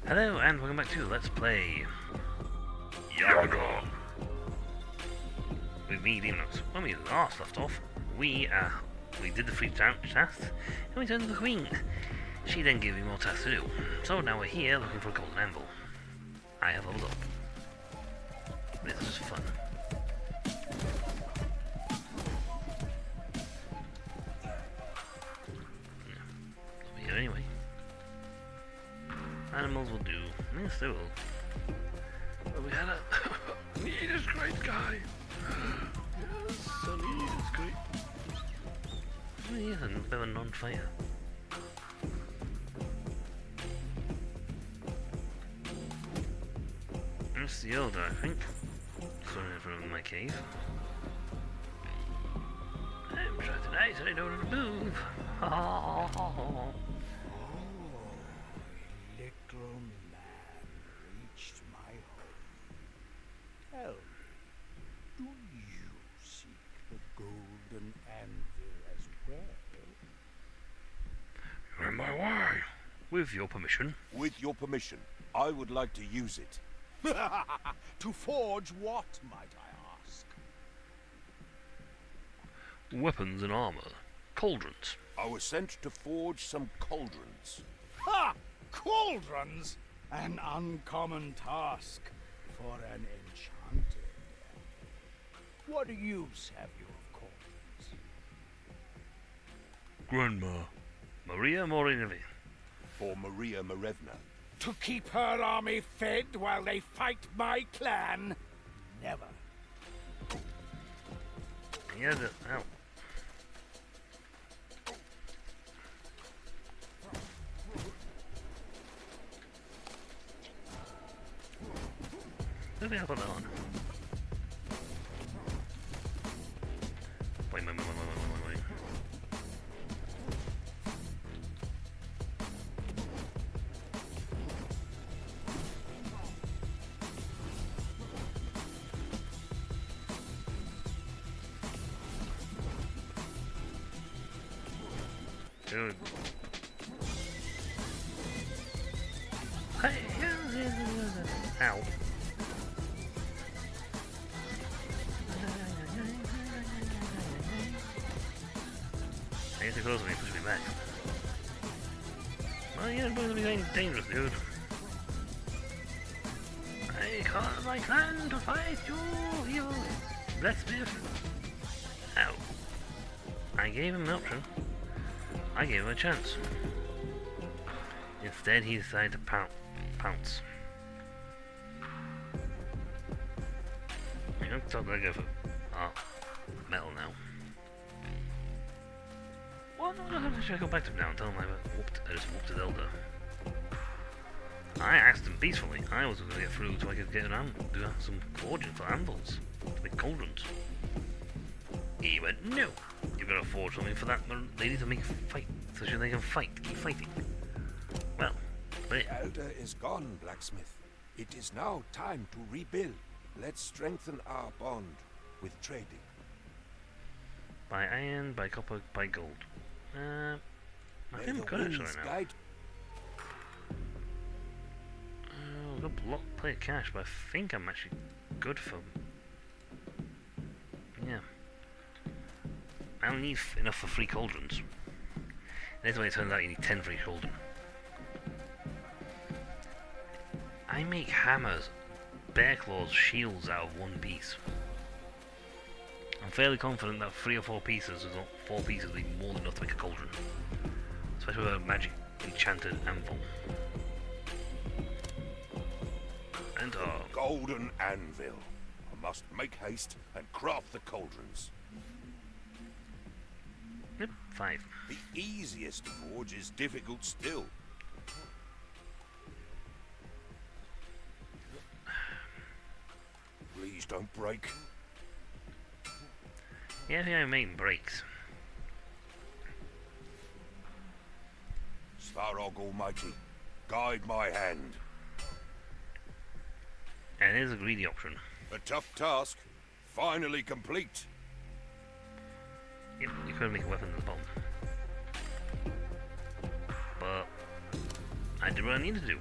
Hello and welcome back to Let's Play Yaga. With me, Demonox. When we last left off, we did the free task and we turned to the Queen. She then gave me more tasks to do. So now we're here looking for a golden anvil. I have leveled up. This is fun. Over here anyway. Animals will do. Yes, they will. But we had a... Need is great guy. Yes, Sunny is great. Oh, he is a bit of a non-fighter. That's the elder, I think. Swimming in front of my cave. I'm trying tonight, so I don't want to move. Little man reached my home. Tell me, do you seek the golden anvil as well? You're in my way. With your permission. With your permission, I would like to use it. To forge what, might I ask? Weapons and armor. Cauldrons. I was sent to forge some cauldrons. Ha! Cauldrons! An uncommon task for an enchanted. What use have you of cauldrons? Grandma. Maria Morinovi. For Maria Marevna. To keep her army fed while they fight my clan? Never. Yeah, ow. Let me put that on. Wait. Dude. Hey, ow. I get too close to me, push me back. Well, you're supposed to be getting dangerous, dude. I call my clan to fight you, evil blacksmith. Ow. I gave him an option. I gave him a chance. Instead, he decided to pounce. I'm gonna go for metal now. Well, no, should I go back to him now and tell him I just whooped his elder? I asked him peacefully. I was going to get through so I could get do some forging for anvils to make cauldrons. He went, no. You've got to forge something for that lady to make fight, so they can fight, keep fighting. Well, but The elder is gone, blacksmith. It is now time to rebuild. Let's strengthen our bond with trading. by iron, by copper, by gold. I May think I'm the good actually winds now. guide. I've got a lot of play of cash, but I think I'm actually good for... Yeah. I don't need enough for 3 cauldrons. And this way it turns out you need 10 for each cauldron. I make hammers, bear claws, shields out of 1 piece. I'm fairly confident that 3 or 4 pieces, 4 pieces will be more than enough to make a cauldron. Especially with a magic enchanted anvil. And Golden anvil. I must make haste and craft the cauldrons. yep, 5. The easiest forge is difficult still. Please don't break. Yeah, I think I'm making breaks. Svarog Almighty, guide my hand. And there's a greedy option. A tough task, finally complete. Yep, you could make a weapon at the bottom. But I did what I needed to do.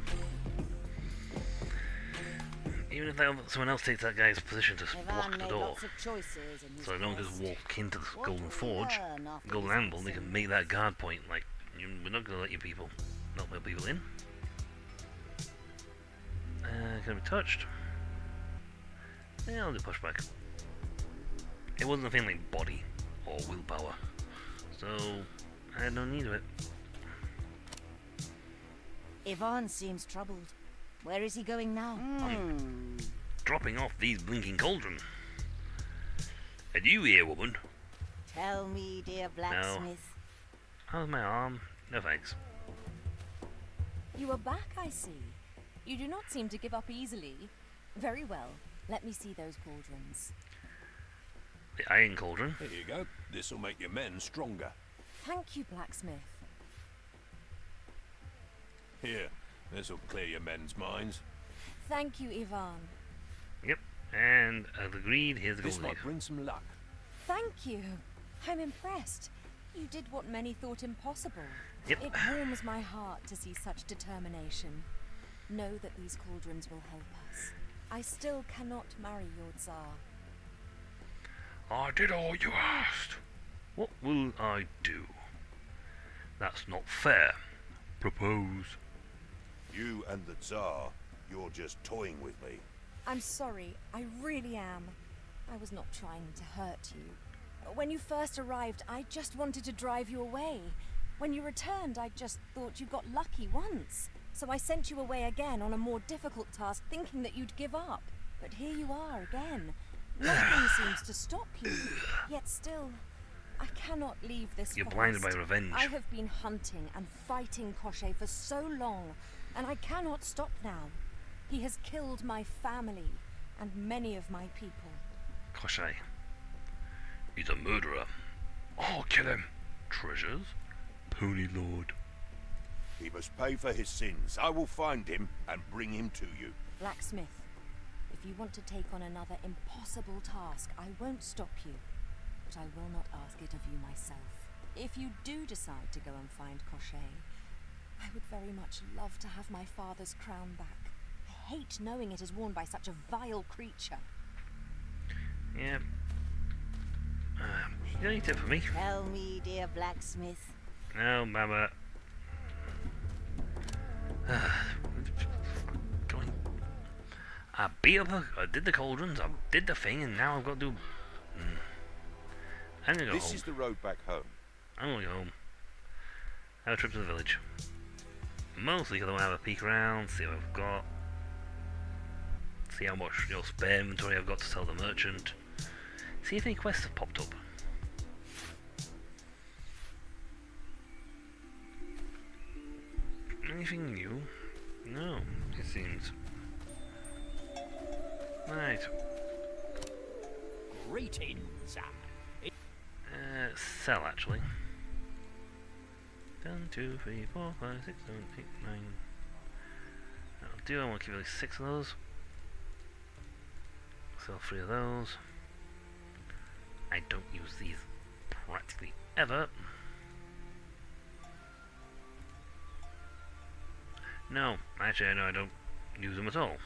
Even if someone else takes that guy's position to block the door, lots of choices in his so they don't just quest. walk into the What Golden will we Forge, learn after Golden these Anvil, they can make that guard point, like, we're not going to let you people, not let people in. Can be touched. Yeah, I'll do pushback. It wasn't a thing like body or willpower, so I had no need of it. Ivan seems troubled. Where is he going now? Dropping off these blinking cauldron. And you here, woman? Tell me, dear blacksmith. How's my arm? No thanks. You are back, I see. You do not seem to give up easily. Very well. Let me see those cauldrons. The iron cauldron. Here you go. This'll make your men stronger. Thank you, blacksmith. Here, this'll clear your men's minds. Thank you, Ivan. Yep. And as agreed, here's the This golden might leaf. bring some luck. Thank you. I'm impressed. You did what many thought impossible. Yep. It warms my heart to see such determination. Know that these cauldrons will help us. I still cannot marry your Tsar. I did all you asked. What will I do? That's not fair. Propose. You and the Tsar, you're just toying with me. I'm sorry, I really am. I was not trying to hurt you. When you first arrived, I just wanted to drive you away. When you returned, I just thought you got lucky once. So I sent you away again on a more difficult task, thinking that you'd give up. But here you are again. Nothing seems to stop you. Yet still, I cannot leave this You're forest. blinded by revenge. I have been hunting and fighting Koshchei for so long, and I cannot stop now. He has killed my family and many of my people. Koshchei. He's a murderer. I'll kill him. Treasures? Pony Lord. He must pay for his sins. I will find him and bring him to you. Blacksmith, if you want to take on another impossible task, I won't stop you. But I will not ask it of you myself. If you do decide to go and find Koshchei, I would very much love to have my father's crown back. I hate knowing it is worn by such a vile creature. Yeah. You got any tip for me? Tell me, dear blacksmith. No, Mama. Going. I beat up. I did the cauldrons. I did the thing, and now I've got to do. I'm gonna go This home. is the road back home. I'm gonna go home. Have a trip to the village. Mostly because I want to have a peek around, see what I've got, see how much spare inventory I've got to sell the merchant, see if any quests have popped up. Anything new? No, it seems. Right. Greetings. Sell actually. 1, 2, 3, 4, 5, 6, 7, 8, 9. That'll do. I want to keep at least 6 of those. Sell 3 of those. I don't use these practically ever. No, actually, I know I don't use them at all.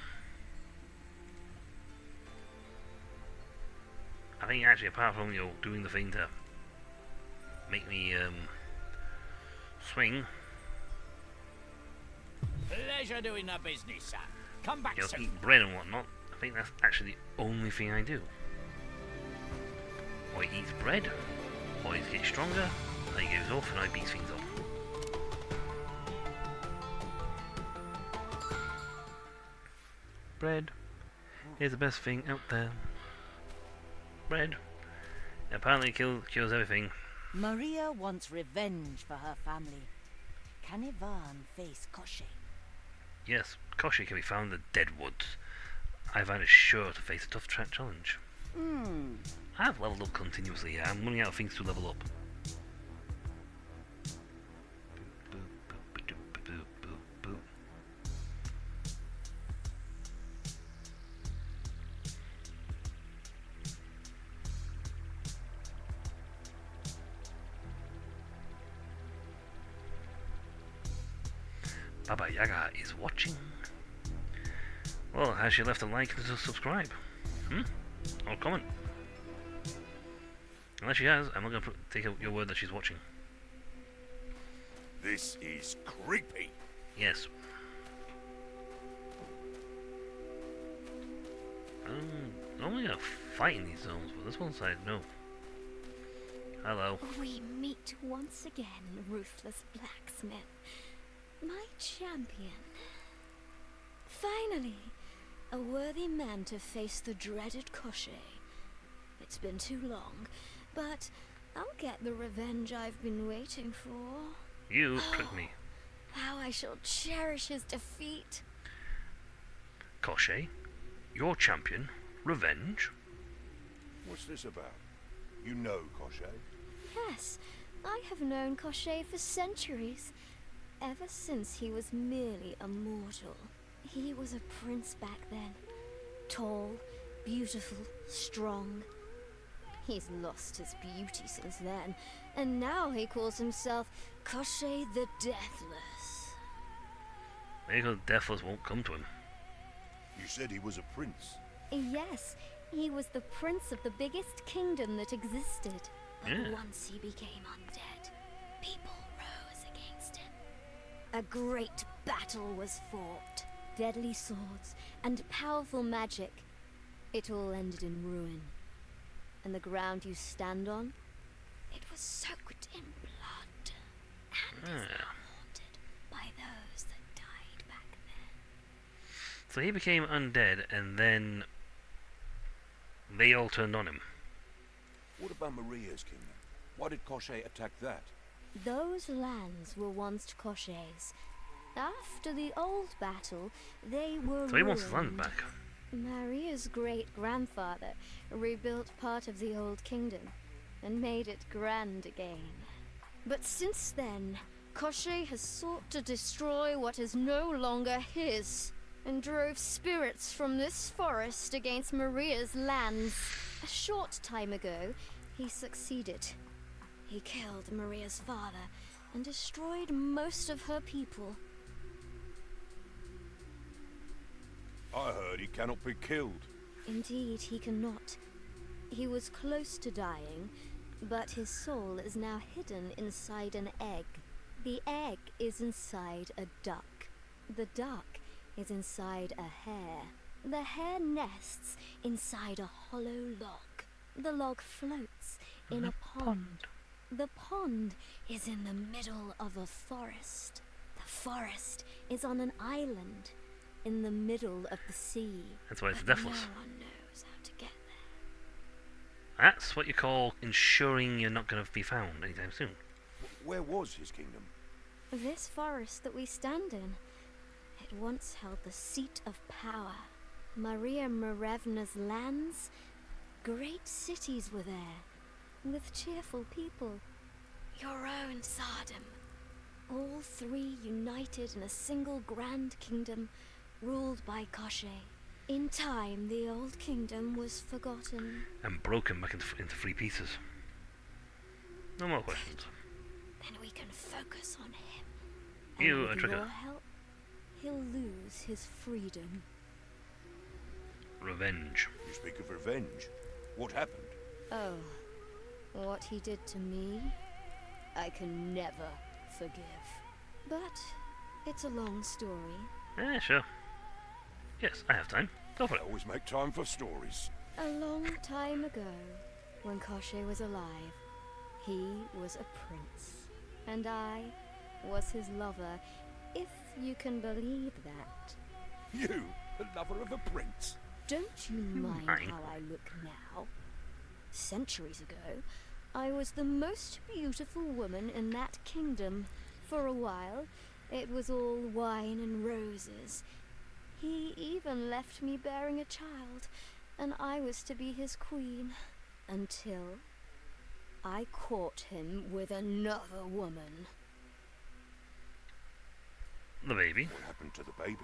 I think actually, apart from doing the thing to make me swing, Pleasure doing the business, sir. Come back soon. eat bread and whatnot. I think that's actually the only thing I do. Or he eats bread, or he gets stronger, and he goes off and I beat things up. Bread is the best thing out there. Bread. Apparently cures everything. Maria wants revenge for her family. Can Ivan face Koshchei? Yes, Koshchei can be found in the dead woods. Ivan is sure to face a tough challenge. I've leveled up continuously here. I'm running out of things to level up. Baba Yaga is watching. Well, has she left a like and a subscribe? Or comment? Unless she has, I'm not going to take your word that she's watching. This is creepy. Yes. Normally a fight in these zones, but this one side, no. Hello. We meet once again, ruthless blacksmith. My champion. Finally, a worthy man to face the dreaded Koshé. It's been too long, but I'll get the revenge I've been waiting for. You tricked me. How I shall cherish his defeat. Koshé, your champion, revenge? What's this about? You know Koshé? Yes, I have known Koshé for centuries. Ever since he was merely a mortal. He was a prince back then. Tall, beautiful, strong. He's lost his beauty since then, and now he calls himself Koshé the Deathless. Maybe the Deathless won't come to him. You said he was a prince. Yes, he was the prince of the biggest kingdom that existed. But Yeah. once he became undead, people rose against him. A great battle was fought. Deadly swords and powerful magic. It all ended in ruin. And the ground you stand on, it was soaked in blood. And is now haunted by those that died back then. So he became undead, and then they all turned on him. What about Maria's kingdom? Why did Koshé attack that? Those lands were once Koshé's. After the old battle, they were So he wants his land ruined. back. Maria's great-grandfather rebuilt part of the old kingdom and made it grand again. But since then, Koshé has sought to destroy what is no longer his and drove spirits from this forest against Maria's lands. A short time ago, he succeeded. He killed Maria's father and destroyed most of her people. I heard he cannot be killed. Indeed, he cannot. He was close to dying, but his soul is now hidden inside an egg. The egg is inside a duck. The duck is inside a hare. The hare nests inside a hollow log. The log floats in a pond. The pond is in the middle of a forest. The forest is on an island in the middle of the sea. That's why it's But Deathless. no one knows how to get there. That's what you call ensuring you're not going to be found anytime soon. Where was his kingdom? This forest that we stand in, it once held the seat of power. Maria Marevna's lands, great cities were there, with cheerful people. Your own Sardom. All three united in a single grand kingdom, ruled by Koshé. In time, the old kingdom was forgotten. And broken back into 3 pieces. No more questions. Then we can focus on him. You and are with trigger. your help, he'll lose his freedom. Revenge. You speak of revenge. What happened? Oh, what he did to me, I can never forgive. But it's a long story. Yeah, sure. Yes, I have time. Go for I it. always make time for stories. A long time ago, when Koshé was alive, he was a prince. And I was his lover, if you can believe that. You, the lover of a prince? Don't you mind Mine. how I look now? Centuries ago, I was the most beautiful woman in that kingdom. For a while, it was all wine and roses. He even left me bearing a child, and I was to be his queen. Until I caught him with another woman. The baby. What happened to the baby?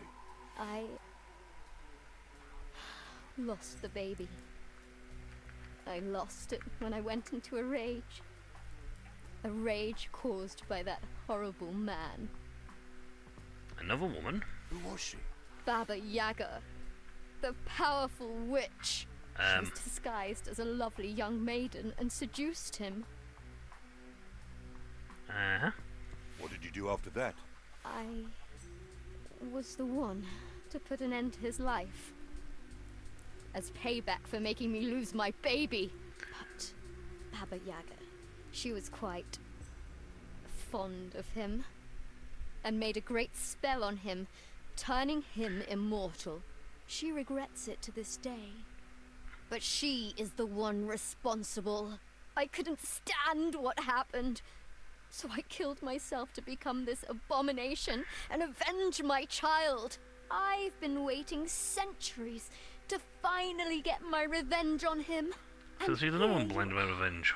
I lost the baby. I lost it when I went into a rage. A rage caused by that horrible man. Another woman. Who was she? Baba Yaga. The powerful witch. She was disguised as a lovely young maiden and seduced him. Uh-huh. What did you do after that? I was the one to put an end to his life. As payback for making me lose my baby. But Baba Yaga, she was quite fond of him. And made a great spell on him, turning him immortal. She regrets it to this day. But she is the one responsible. I couldn't stand what happened. So I killed myself to become this abomination and avenge my child. I've been waiting centuries to finally get my revenge on him. So And she's another one here blind you about are, revenge.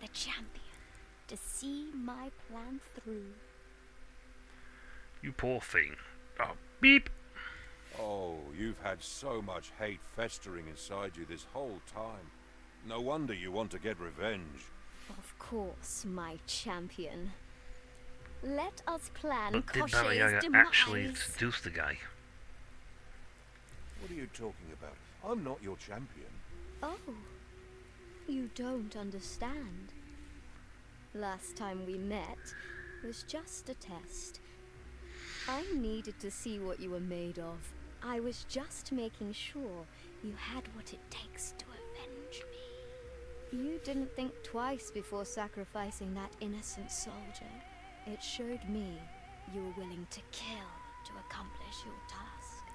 the champion, to see my plan through. You poor thing. Oh, beep! Oh, you've had so much hate festering inside you this whole time. No wonder you want to get revenge. Of course, my champion. Let us plan But did Baba Koshay's Yaga demise. actually seduce the guy? What are you talking about? I'm not your champion. Oh, you don't understand. Last time we met was just a test. I needed to see what you were made of. I was just making sure you had what it takes to avenge me. You didn't think twice before sacrificing that innocent soldier. It showed me you were willing to kill to accomplish your task.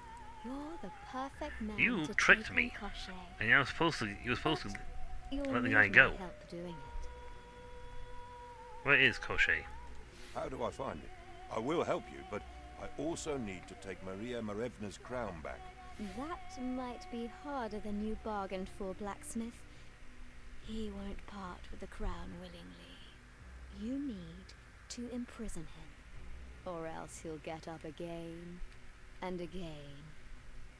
You're the perfect man You to tricked take me. on Koshay. And you were supposed to You'll let the need guy my go. help doing it. Where is Koshay? How do I find it? I will help you, but I also need to take Maria Marevna's crown back. That might be harder than you bargained for, blacksmith. He won't part with the crown willingly. You need to imprison him, or else he'll get up again, and again,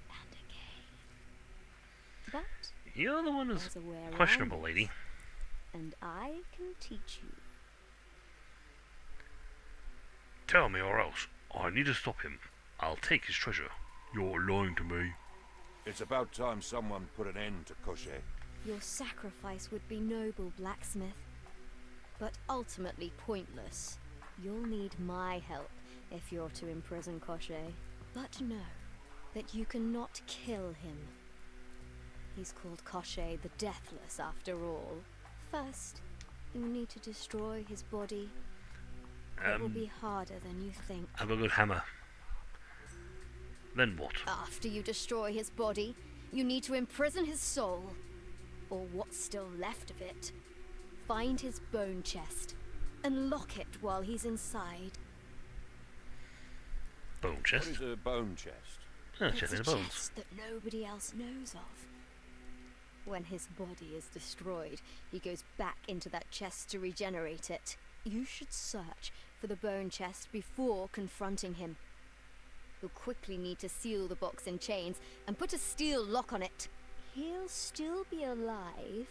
and again. But You're the one who's there's a way around questionable, it, lady. and I can teach you. Tell me or else. I need to stop him. I'll take his treasure. You're lying to me. It's about time someone put an end to Koshay. Your sacrifice would be noble, blacksmith, but ultimately pointless. You'll need my help if you're to imprison Koshay. But know that you cannot kill him. He's called Koshay the Deathless after all. First, you need to destroy his body. It will be harder than you think. Have a good hammer. Then what? After you destroy his body, you need to imprison his soul. Or what's still left of it. Find his bone chest and lock it while he's inside. Bone chest? What is a bone chest? Ah, chest It's in a the bones. chest that nobody else knows of. When his body is destroyed, he goes back into that chest to regenerate it. You should search for the bone chest before confronting him. You'll quickly need to seal the box in chains and put a steel lock on it. He'll still be alive,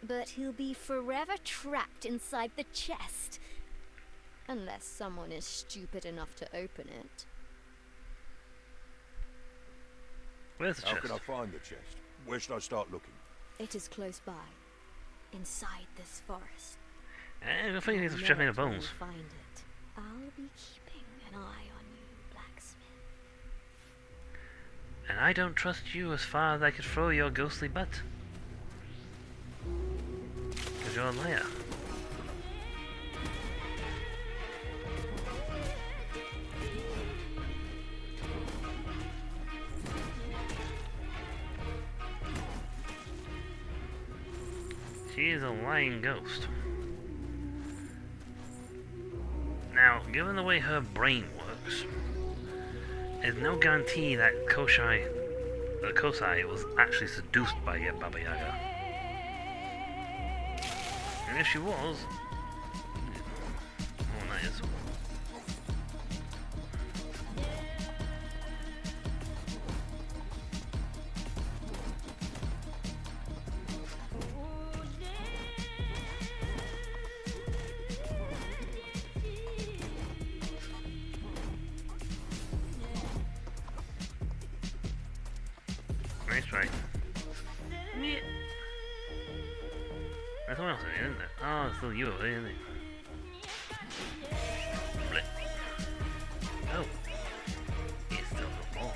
but he'll be forever trapped inside the chest. Unless someone is stupid enough to open it. Where's the How chest? can I find the chest? Where should I start looking? It is close by, inside this forest. I think it's a Never chest made of till you bones. find it. I'll be keeping an eye on you, blacksmith. And I don't trust you as far as I could throw your ghostly butt. Because you're a liar. She is a lying ghost. Now, given the way her brain works, there's no guarantee that Kosai was actually seduced by Baba Yaga. And if she was, oh nice. Nice try. Yeah. There's someone else in here, isn't there? Oh, it's still you over there, isn't it? Blip. Oh. It's still got more.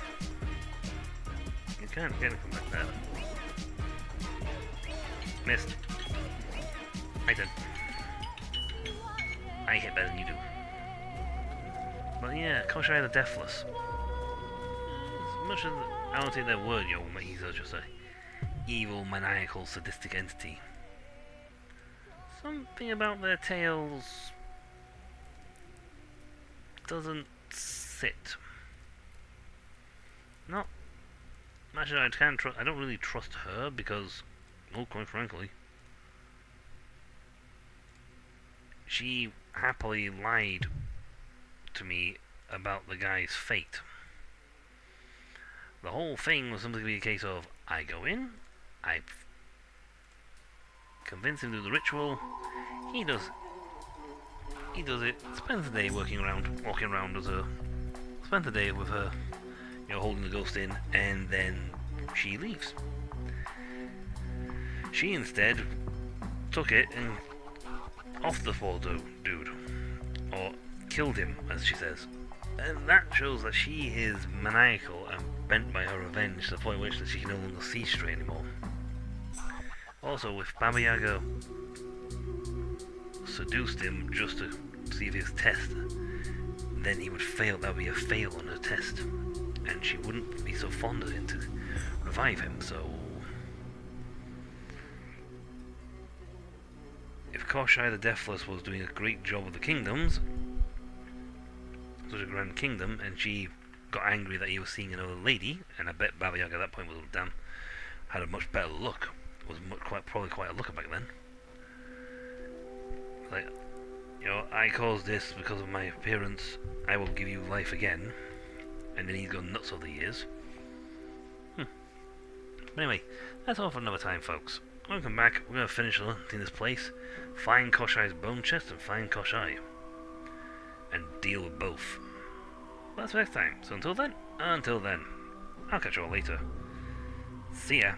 You can't get it from back there. Missed. I did. I hit better than you do. But yeah, Koshai the Deathless. As much as I don't take their word, yo, he's just a evil, maniacal, sadistic entity. Something about their tales doesn't sit. Not. Actually, I don't really trust her because, well, quite frankly, she happily lied to me about the guy's fate. The whole thing was simply to be a case of, I go in, I convince him to do the ritual, he does it, spends the day walking around as her, spends the day with her, you know, holding the ghost in, and then she leaves. She instead took it and off the poor dude, or killed him, as she says. And that shows that she is maniacal and bent by her revenge to the point which that she can no longer see straight anymore. Also, if Baba Yaga seduced him just to see if he was test, then he would fail. That would be a fail on her test, and she wouldn't be so fond of him to revive him. So, if Koshai the Deathless was doing a great job of the kingdoms, such a grand kingdom, and she got angry that he was seeing another lady, and I bet Baba Yaga at that point was had a much better look. Was probably quite a looker back then. Like, you know, I caused this because of my appearance. I will give you life again, and then he's gone nuts over the years. But anyway, that's all for another time, folks. When we come back, we're going to finish hunting this place, find Koshai's bone chest, and find Koshai, and deal with both. But that's for next time. So until then, I'll catch you all later. See ya.